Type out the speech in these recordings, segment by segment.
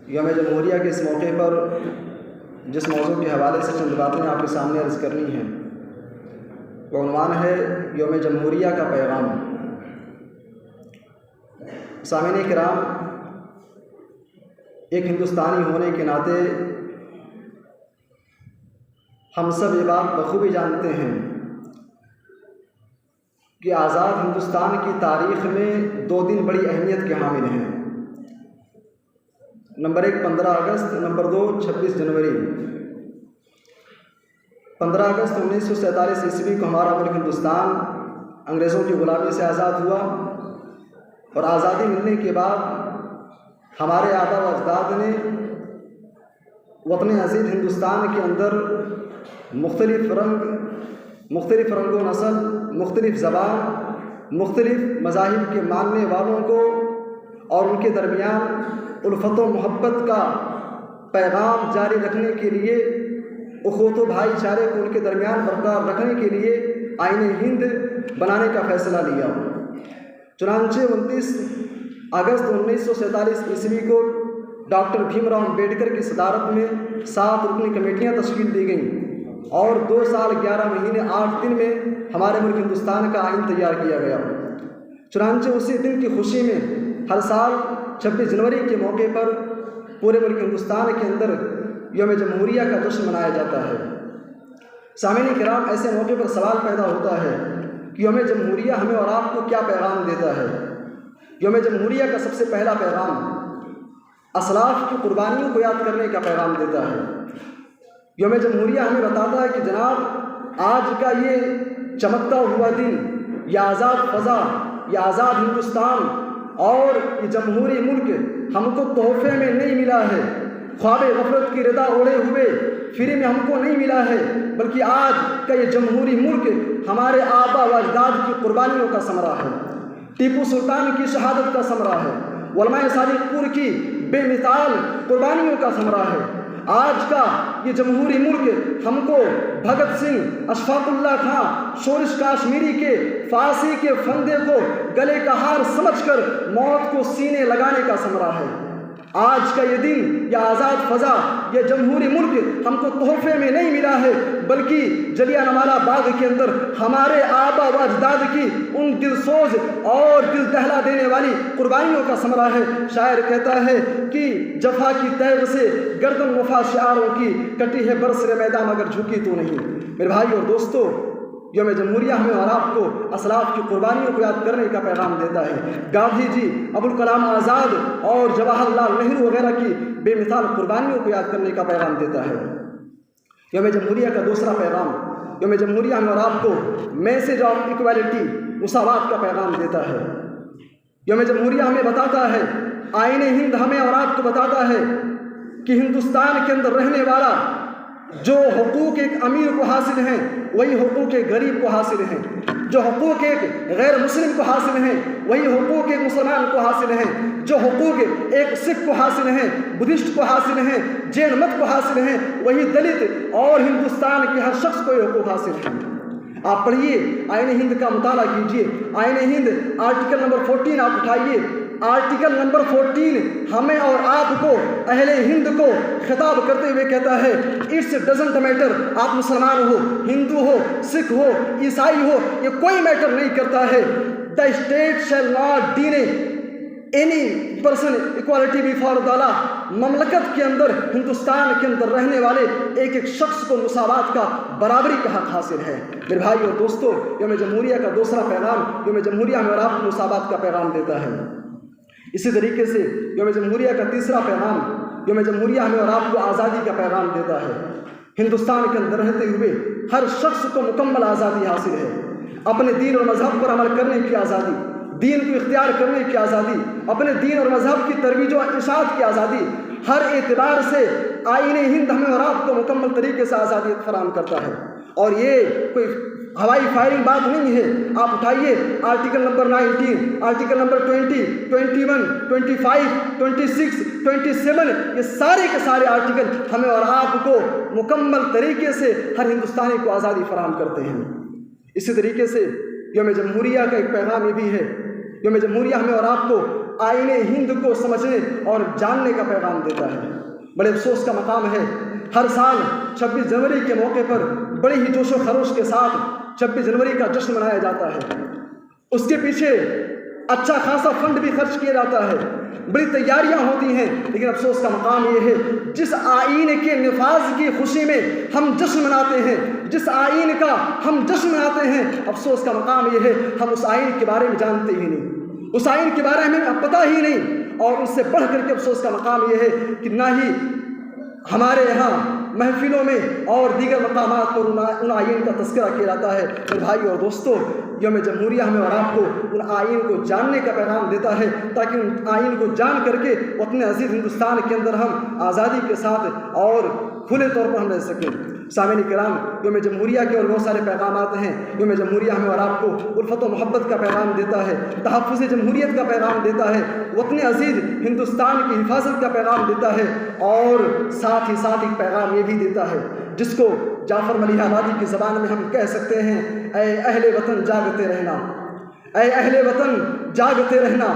یوم جمہوریہ کے اس موقع پر جس موضوع کے حوالے سے چند باتیں آپ کے سامنے عرض کرنی ہیں وہ عنوان ہے یوم جمہوریہ کا پیغام۔ سامعین کرام، ایک ہندوستانی ہونے کے ناطے ہم سب یہ بات بخوبی جانتے ہیں کہ آزاد ہندوستان کی تاریخ میں 2 دن بڑی اہمیت کے حامل ہیں۔ نمبر 1 15 اگست، نمبر 2 26 جنوری۔ 15 اگست 1947 عیسوی کو ہمارا ملک ہندوستان انگریزوں کی غلامی سے آزاد ہوا، اور آزادی ملنے کے بعد ہمارے آبا و اجداد نے وطن عزیز ہندوستان کے اندر مختلف رنگ و نسل، مختلف زبان، مختلف مذاہب کے ماننے والوں کو اور ان کے درمیان الفت و محبت کا پیغام جاری رکھنے کے لیے، اخوت و بھائی چارے کو ان کے درمیان برقرار رکھنے کے لیے آئین ہند بنانے کا فیصلہ لیا۔ چنانچہ 29 اگست 1947 عیسوی کو ڈاکٹر بھیم راؤ امبیڈکر کی صدارت میں 7 رکنی کمیٹیاں تشکیل دی گئیں، اور 2 سال 11 مہینے 8 دن میں ہمارے ملک ہندوستان کا آئین تیار کیا گیا۔ چنانچہ اسی دن کی خوشی میں ہر سال 26 جنوری کے موقع پر پورے ملک ہندوستان کے اندر یوم جمہوریہ کا جشن منایا جاتا ہے۔ سامعین کرام، ایسے موقع پر سوال پیدا ہوتا ہے کہ یوم جمہوریہ ہمیں اور آپ کو کیا پیغام دیتا ہے؟ یوم جمہوریہ کا سب سے پہلا پیغام اسلاف کی قربانیوں کو یاد کرنے کا پیغام دیتا ہے۔ یوم جمہوریہ ہمیں بتاتا ہے کہ جناب، آج کا یہ چمکتا ہوا دن، یہ آزاد فضا، یہ آزاد ہندوستان اور یہ جمہوری ملک ہم کو تحفے میں نہیں ملا ہے، خواب غفلت کی ردا اوڑھے ہوئے فری میں ہم کو نہیں ملا ہے، بلکہ آج کا یہ جمہوری ملک ہمارے آبا و اجداد کی قربانیوں کا ثمرہ ہے، ٹیپو سلطان کی شہادت کا ثمرہ ہے، علماء صادق پور کی بے مثال قربانیوں کا ثمرہ ہے۔ آج کا یہ جمہوری ملک ہم کو بھگت سنگھ، اشفاق اللہ خان، شورش کاشمیری کے پھانسی کے پھندے کو گلے کا ہار سمجھ کر موت کو سینے لگانے کا ثمرہ ہے۔ آج کا یہ دن، یہ آزاد فضا، یہ جمہوری ملک ہم کو تحفے میں نہیں ملا ہے، بلکہ جلیانوالہ باغ کے اندر ہمارے آبا و اجداد کی ان دلسوز اور دل دہلا دینے والی قربانیوں کا ثمرہ ہے۔ شاعر کہتا ہے کہ جفا کی تیغ سے گردن وفا شعاروں کی، کٹی ہے برسر میدان مگر جھکی تو نہیں۔ میرے بھائی اور دوستو، یوم جمہوریہ ہمیں اور آپ کو اسلاف کی قربانیوں کو یاد کرنے کا پیغام دیتا ہے۔ گاندھی جی، ابوالکلام آزاد اور جواہر لال نہرو وغیرہ کی بے مثال قربانیوں کو یاد کرنے کا پیغام دیتا ہے۔ یوم جمہوریہ کا دوسرا پیغام، یوم جمہوریہ ہمیں اور آپ کو میسج آف ایکویلٹی، مساوات کا پیغام دیتا ہے۔ یوم جمہوریہ ہمیں بتاتا ہے، آئین ہند ہمیں اور آپ کو بتاتا ہے کہ ہندوستان کے اندر رہنے والا جو حقوق ایک امیر کو حاصل ہیں وہی حقوق ایک غریب کو حاصل ہیں، جو حقوق ایک غیر مسلم کو حاصل ہیں وہی حقوق ایک مسلمان کو حاصل ہیں، جو حقوق ایک سکھ کو حاصل ہیں، بدھسٹ کو حاصل ہیں، جین مت کو حاصل ہیں، وہی دلت اور ہندوستان کے ہر شخص کو یہ حقوق حاصل ہیں۔ آپ پڑھیے، آئین ہند کا مطالعہ کیجیے، آئین ہند آرٹیکل نمبر 14 آپ اٹھائیے۔ آرٹیکل نمبر 14 ہمیں اور آپ کو، اہل ہند کو خطاب کرتے ہوئے کہتا ہے، اٹس ڈزنٹ میٹر، آپ مسلمان ہو، ہندو ہو، سکھ ہو، عیسائی ہو، یہ کوئی میٹر نہیں کرتا ہے۔ The state shall not deny any person equality before the law. مملکت کے اندر، ہندوستان کے اندر رہنے والے ایک ایک شخص کو مساوات کا، برابری کا حق حاصل ہے۔ میرے بھائی اور دوستو، یوم جمہوریہ کا دوسرا پیغام، یوم جمہوریہ ہمیں اور آپ کو مساوات کا پیغام دیتا ہے۔ اسی طریقے سے یوم جمہوریہ کا تیسرا پیغام، یوم جمہوریہ ہمیں اور آپ کو آزادی کا پیغام دیتا ہے۔ ہندوستان کے اندر رہتے ہوئے ہر شخص کو مکمل آزادی حاصل ہے، اپنے دین اور مذہب پر عمل کرنے کی آزادی، دین کو اختیار کرنے کی آزادی، اپنے دین اور مذہب کی ترویج و اشاعت کی آزادی۔ ہر اعتبار سے آئین ہند ہمیں اور آپ کو مکمل طریقے سے آزادی فراہم کرتا ہے، اور یہ کوئی ہوائی فائرنگ بات نہیں ہے۔ آپ اٹھائیے آرٹیکل نمبر 19، آرٹیکل نمبر 20، 21، 25، 26، 27، یہ سارے کے سارے آرٹیکل ہمیں اور آپ کو مکمل طریقے سے ہر ہندوستانی کو آزادی فراہم کرتے ہیں۔ اسی طریقے سے یوم جمہوریہ کا ایک پیغام یہ بھی ہے، یوم جمہوریہ ہمیں اور آپ کو آئین ہند کو سمجھنے اور جاننے کا پیغام دیتا ہے۔ بڑے افسوس کا مقام ہے، ہر سال 26 جنوری کے موقع پر بڑے ہی جوش و خروش کے ساتھ 26 جنوری کا جشن منایا جاتا ہے۔ اس کے پیچھے اچھا خاصا فنڈ بھی خرچ کیا جاتا ہے، بڑی تیاریاں ہوتی ہیں، لیکن افسوس کا مقام یہ ہے جس آئین کے نفاذ کی خوشی میں ہم جشن مناتے ہیں، جس آئین کا ہم جشن مناتے ہیں، افسوس کا مقام یہ ہے ہم اس آئین کے بارے میں جانتے ہی نہیں، اس آئین کے بارے میں پتہ ہی نہیں۔ اور ان سے بڑھ کر کے افسوس کا مقام یہ ہے کہ نہ ہی ہمارے یہاں محفلوں میں اور دیگر مقامات پر ان آئین کا تذکرہ کیا جاتا ہے۔ میرے بھائی اور دوستو، یوم جمہوریہ ہمیں اور آپ کو ان آئین کو جاننے کا پیغام دیتا ہے تاکہ ان آئین کو جان کر کے اپنے عزیز ہندوستان کے اندر ہم آزادی کے ساتھ اور کھلے طور پر ہم رہ سکیں۔ سامعین کرام، یوم جمہوریہ کے اور بہت سارے پیغامات ہیں۔ یوم جمہوریہ ہمیں اور آپ کو الفت و محبت کا پیغام دیتا ہے، تحفظ جمہوریت کا پیغام دیتا ہے، وطن عزیز ہندوستان کی حفاظت کا پیغام دیتا ہے، اور ساتھ ہی ایک پیغام یہ بھی دیتا ہے جس کو جعفر ملیح آبادی کی زبان میں ہم کہہ سکتے ہیں، اے اہل وطن جاگتے رہنا، اے اہل وطن جاگتے رہنا،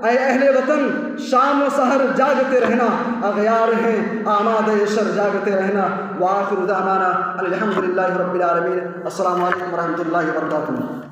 اے اہل وطن شام و سحر جاگتے رہنا، اغیار ہیں آمادہ شر جاگتے رہنا۔ وآخر دعوانا الحمدللہ رب العالمین۔ السلام علیکم ورحمۃ اللہ وبرکاتہ۔